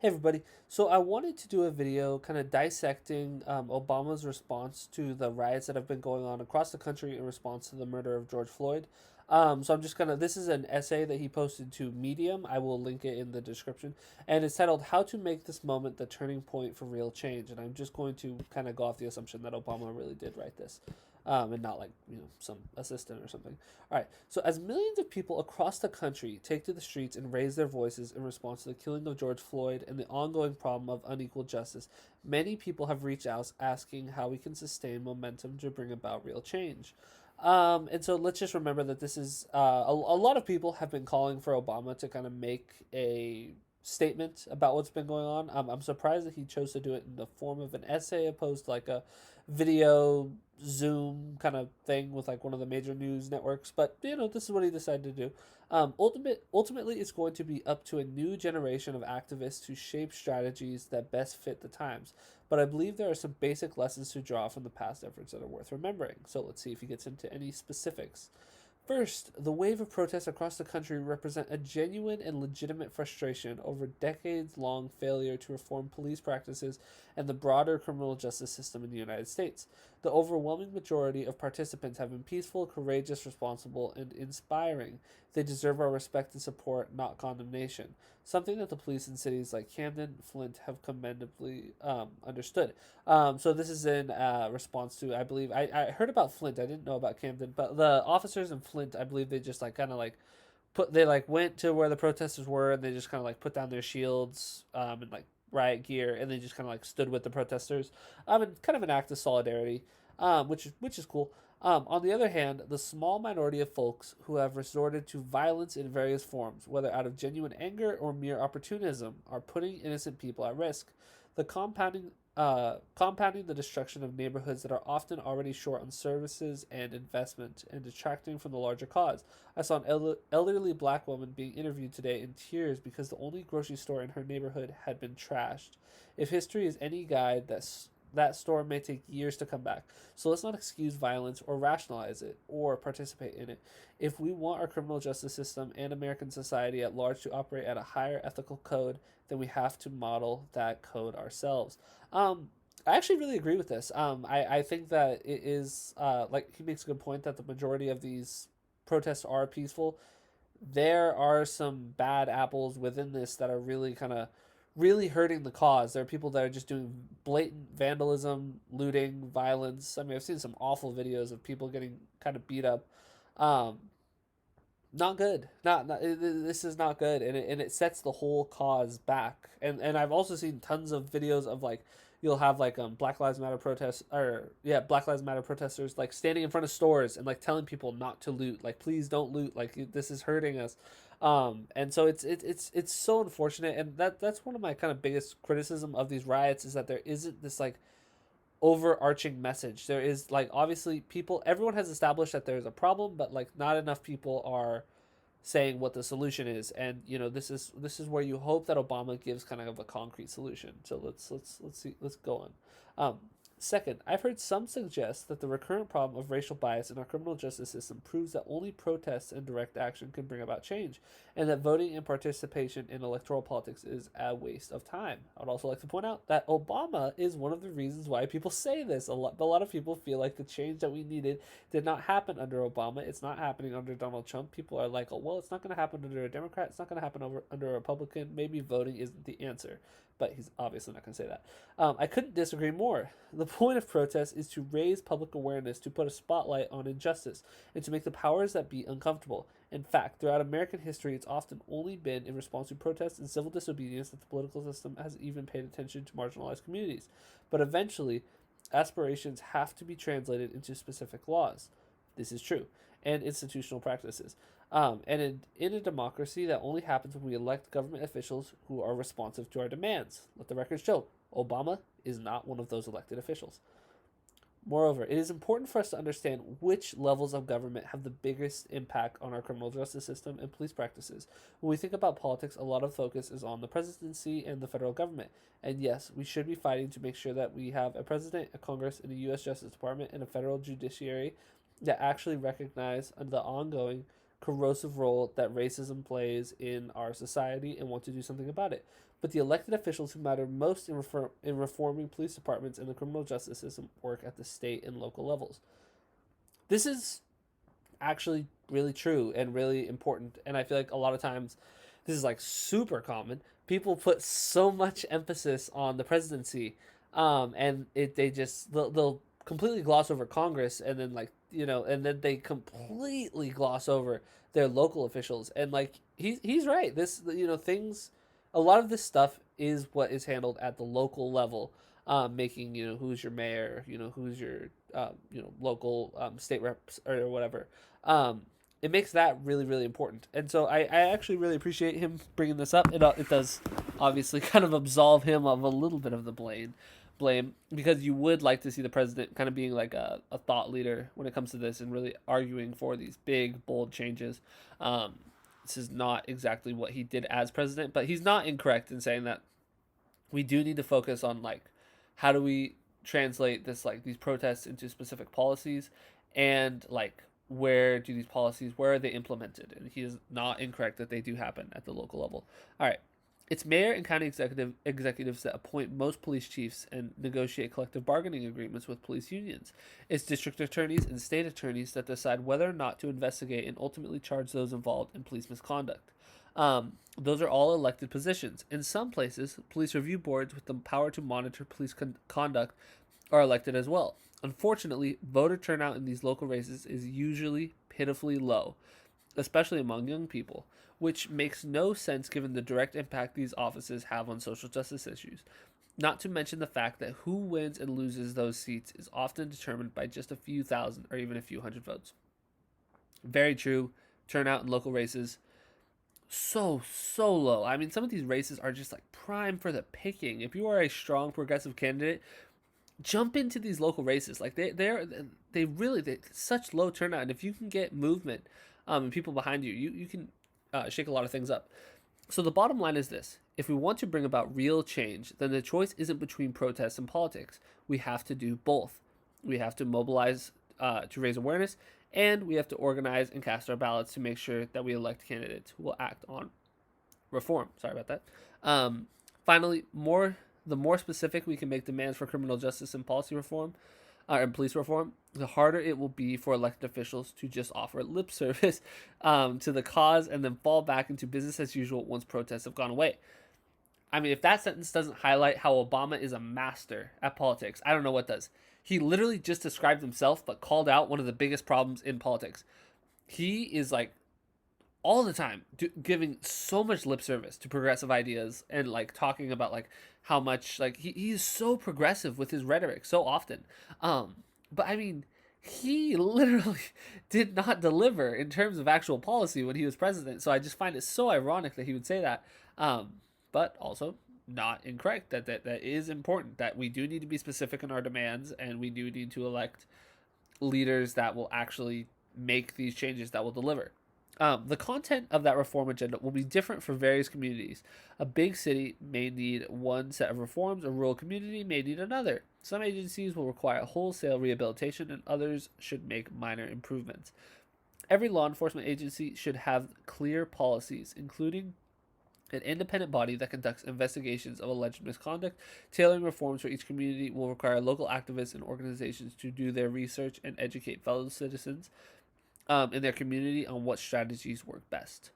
Hey everybody. So I wanted to do a video kind of dissecting Obama's response to the riots that have been going on across the country in response to the murder of George Floyd. So I'm just gonna, this is an essay that he posted to Medium. I will link it in the description. And it's titled How to Make This Moment the Turning Point for Real Change. And I'm just going to kind of go off the assumption that Obama really did write this. And not like, some assistant or something. All right. So, as millions of people across the country take to the streets and raise their voices in response to the killing of George Floyd and the ongoing problem of unequal justice, many people have reached out asking how we can sustain momentum to bring about real change. And so let's just remember that this is a lot of people have been calling for Obama to kind of make a statement about what's been going on. I'm surprised that he chose to do it in the form of an essay opposed to like a video Zoom kind of thing with like one of the major news networks. But this is what he decided to do. Ultimately, it's going to be up to a new generation of activists to shape strategies that best fit the times. But I believe there are some basic lessons to draw from the past efforts that are worth remembering. So let's see if he gets into any specifics. First, the wave of protests across the country represent a genuine and legitimate frustration over decades-long failure to reform police practices and the broader criminal justice system in the United States. The overwhelming majority of participants have been peaceful, courageous, responsible, and inspiring. They deserve our respect and support, not condemnation, something that the police in cities like Camden, Flint have commendably understood. So this is in response to, I believe, I heard about Flint. I didn't know about Camden, but the officers in Flint, I believe they just like kind of like they like went to where the protesters were and they just kind of like put down their shields and like riot gear and they just kind of like stood with the protesters, and kind of an act of solidarity, which is cool. On the other hand, the small minority of folks who have resorted to violence in various forms, whether out of genuine anger or mere opportunism, are putting innocent people at risk. The compounding the destruction of neighborhoods that are often already short on services and investment and detracting from the larger cause. I saw an elderly black woman being interviewed today in tears because the only grocery store in her neighborhood had been trashed. If history is any guide, that store may take years to come back. So let's not excuse violence or rationalize it or participate in it. If we want our criminal justice system and American society at large to operate at a higher ethical code, then we have to model that code ourselves. I actually really agree with this. I think that it is, like, he makes a good point that the majority of these protests are peaceful. There are some bad apples within this that are really kind of really hurting the cause. There are people that are just doing blatant vandalism, looting, violence. I mean, I've seen some awful videos of people getting kind of beat up. Um, Not good. This is not good, and it sets the whole cause back. And I've also seen tons of videos of like you'll have like Black Lives Matter protests, or yeah, Black Lives Matter protesters like standing in front of stores and like telling people not to loot, like please don't loot, like this is hurting us. And so it's so unfortunate, and that's one of my kind of biggest criticism of these riots is that there isn't this like overarching message. There is like obviously people, everyone has established that there's a problem, but like not enough people are saying what the solution is. And this is where you hope that Obama gives kind of a concrete solution. So let's go on. Second, I've heard some suggest that the recurrent problem of racial bias in our criminal justice system proves that only protests and direct action can bring about change, and that voting and participation in electoral politics is a waste of time. I'd also like to point out that Obama is one of the reasons why people say this. A lot of people feel like the change that we needed did not happen under Obama. It's not happening under Donald Trump. People are like, oh, well, it's not going to happen under a Democrat. It's not going to happen under a Republican. Maybe voting isn't the answer. But he's obviously not going to say that. I couldn't disagree more. The point of protest is to raise public awareness, to put a spotlight on injustice, and to make the powers that be uncomfortable. In fact, throughout American history, it's often only been in response to protests and civil disobedience that the political system has even paid attention to marginalized communities. But eventually, aspirations have to be translated into specific laws. This is true, and institutional practices. And in a democracy, that only happens when we elect government officials who are responsive to our demands. Let the record show Obama is not one of those elected officials. Moreover, it is important for us to understand which levels of government have the biggest impact on our criminal justice system and police practices. When we think about politics, a lot of focus is on the presidency and the federal government. And yes, we should be fighting to make sure that we have a president, a Congress, and a U.S. Justice Department, and a federal judiciary that actually recognize the ongoing corrosive role that racism plays in our society and want to do something about it. But the elected officials who matter most in reforming police departments and the criminal justice system work at the state and local levels. This is actually really true and really important. And I feel like a lot of times this is like super common. People put so much emphasis on the presidency, and they'll completely gloss over Congress, and then and then they completely gloss over their local officials. And like he's right. This things, a lot of this stuff is what is handled at the local level, making who's your mayor, who's your local state reps or whatever. Um, it makes that really really important, and so I actually really appreciate him bringing this up. It does obviously kind of absolve him of a little bit of the blame, because you would like to see the president kind of being like a thought leader when it comes to this and really arguing for these big bold changes. This is not exactly what he did as president, but he's not incorrect in saying that we do need to focus on like how do we translate this, like these protests, into specific policies, and like where are they implemented. And he is not incorrect that they do happen at the local level. All right. It's mayor and county executives that appoint most police chiefs and negotiate collective bargaining agreements with police unions. It's district attorneys and state attorneys that decide whether or not to investigate and ultimately charge those involved in police misconduct. Those are all elected positions. In some places, police review boards with the power to monitor police conduct are elected as well. Unfortunately, voter turnout in these local races is usually pitifully low, especially among young people, which makes no sense given the direct impact these offices have on social justice issues. Not to mention the fact that who wins and loses those seats is often determined by just a few thousand or even a few hundred votes. Very true. Turnout in local races, so low. I mean, some of these races are just like prime for the picking. If you are a strong progressive candidate, jump into these local races. Like they really such low turnout, and if you can get movement, and people behind you, you can shake a lot of things up. So the bottom line is this: if we want to bring about real change, then the choice isn't between protests and politics. We have to do both. We have to mobilize to raise awareness, and we have to organize and cast our ballots to make sure that we elect candidates who will act on reform. Sorry about that. Finally, the more specific we can make demands for criminal justice and policy reform, and police reform, the harder it will be for elected officials to just offer lip service to the cause and then fall back into business as usual once protests have gone away. I mean, if that sentence doesn't highlight how Obama is a master at politics, I don't know what does. He literally just described himself, but called out one of the biggest problems in politics. He is like all the time giving so much lip service to progressive ideas and like talking about like how much like he's so progressive with his rhetoric so often. But I mean, he literally did not deliver in terms of actual policy when he was president. So I just find it so ironic that he would say that. But also not incorrect that is important, that we do need to be specific in our demands, and we do need to elect leaders that will actually make these changes that will deliver. The content of that reform agenda will be different for various communities. A big city may need one set of reforms, a rural community may need another. Some agencies will require wholesale rehabilitation, and others should make minor improvements. Every law enforcement agency should have clear policies, including an independent body that conducts investigations of alleged misconduct. Tailoring reforms for each community will require local activists and organizations to do their research and educate fellow citizens in their community on what strategies work best.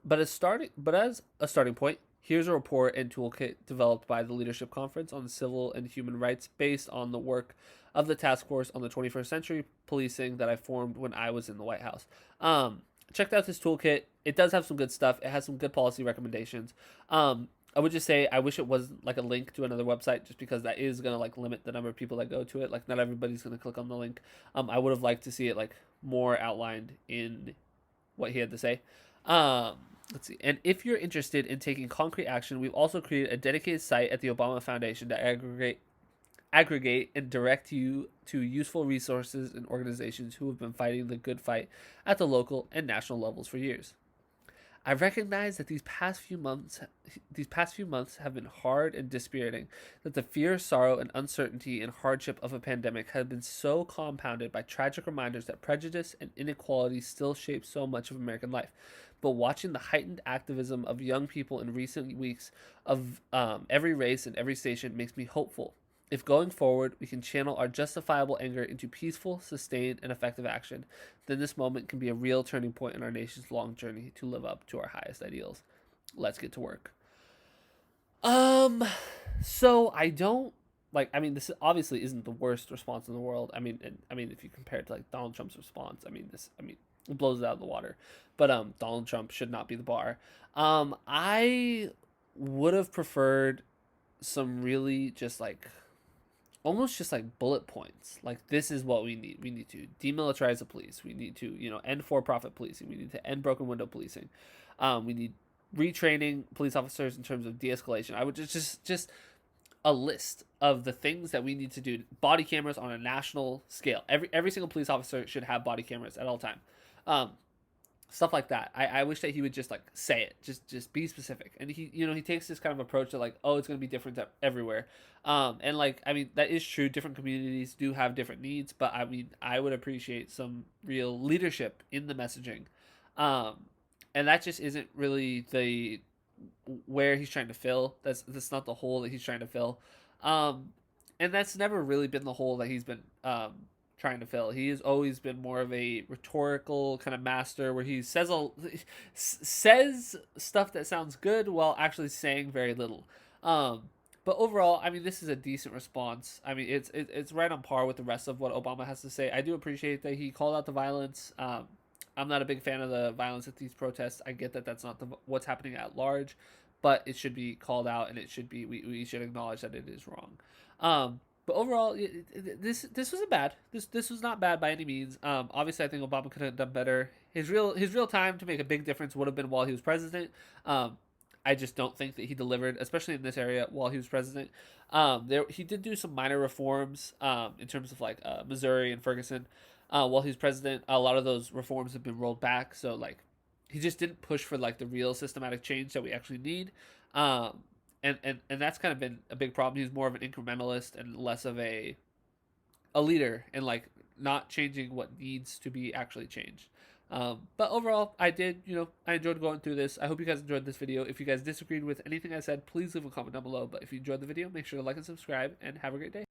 But as a starting point, here's a report and toolkit developed by the Leadership Conference on Civil and Human Rights based on the work of the Task Force on the 21st Century Policing that I formed when I was in the White House. Checked out this toolkit. It does have some good stuff. It has some good policy recommendations. I would just say I wish it was like a link to another website, just because that is going to like limit the number of people that go to it. Like not everybody's going to click on the link. I would have liked to see it like more outlined in what he had to say. Let's see. And if you're interested in taking concrete action, we've also created a dedicated site at the Obama Foundation to aggregate and direct you to useful resources and organizations who have been fighting the good fight at the local and national levels for years. I recognize that these past few months have been hard and dispiriting, that the fear, sorrow, and uncertainty and hardship of a pandemic have been so compounded by tragic reminders that prejudice and inequality still shape so much of American life. But watching the heightened activism of young people in recent weeks of every race and every station makes me hopeful. If going forward we can channel our justifiable anger into peaceful, sustained, and effective action, then this moment can be a real turning point in our nation's long journey to live up to our highest ideals. Let's get to work. Um, so I don't like. I mean, this obviously isn't the worst response in the world. I mean, if you compare it to like Donald Trump's response, I mean, it blows it out of the water. But Donald Trump should not be the bar. I would have preferred some really just like almost just like bullet points. Like this is what we need. We need to demilitarize the police. We need to end for-profit policing. We need to end broken window policing. We need retraining police officers in terms of de-escalation. I would just a list of the things that we need to do. Body cameras on a national scale. Every single police officer should have body cameras at all time. Um, Stuff like that. I wish that he would just like say it, just be specific. And he takes this kind of approach that like, oh, it's going to be different everywhere. And like, I mean, that is true. Different communities do have different needs, but I mean, I would appreciate some real leadership in the messaging. Um, and that just isn't really the where he's trying to fill. That's not the hole that he's trying to fill. Um, and that's never really been the hole that he's been trying to fill. He has always been more of a rhetorical kind of master, where he says stuff that sounds good while actually saying very little. Um, but overall, I mean, this is a decent response. I mean, it's right on par with the rest of what Obama has to say. I do appreciate that he called out the violence. I'm not a big fan of the violence at these protests. I get that that's not what's happening at large, but it should be called out, and it should be we should acknowledge that it is wrong. But overall, this wasn't bad. This was not bad by any means. Obviously, I think Obama could have done better. His real time to make a big difference would have been while he was president. I just don't think that he delivered, especially in this area while he was president. There he did do some minor reforms in terms of like Missouri and Ferguson. While he was president, a lot of those reforms have been rolled back. So like, he just didn't push for like the real systematic change that we actually need. Um, and that's kind of been a big problem. He's more of an incrementalist and less of a leader, and like not changing what needs to be actually changed. But overall, I enjoyed going through this. I hope you guys enjoyed this video. If you guys disagreed with anything I said, please leave a comment down below. But if you enjoyed the video, make sure to like and subscribe, and have a great day.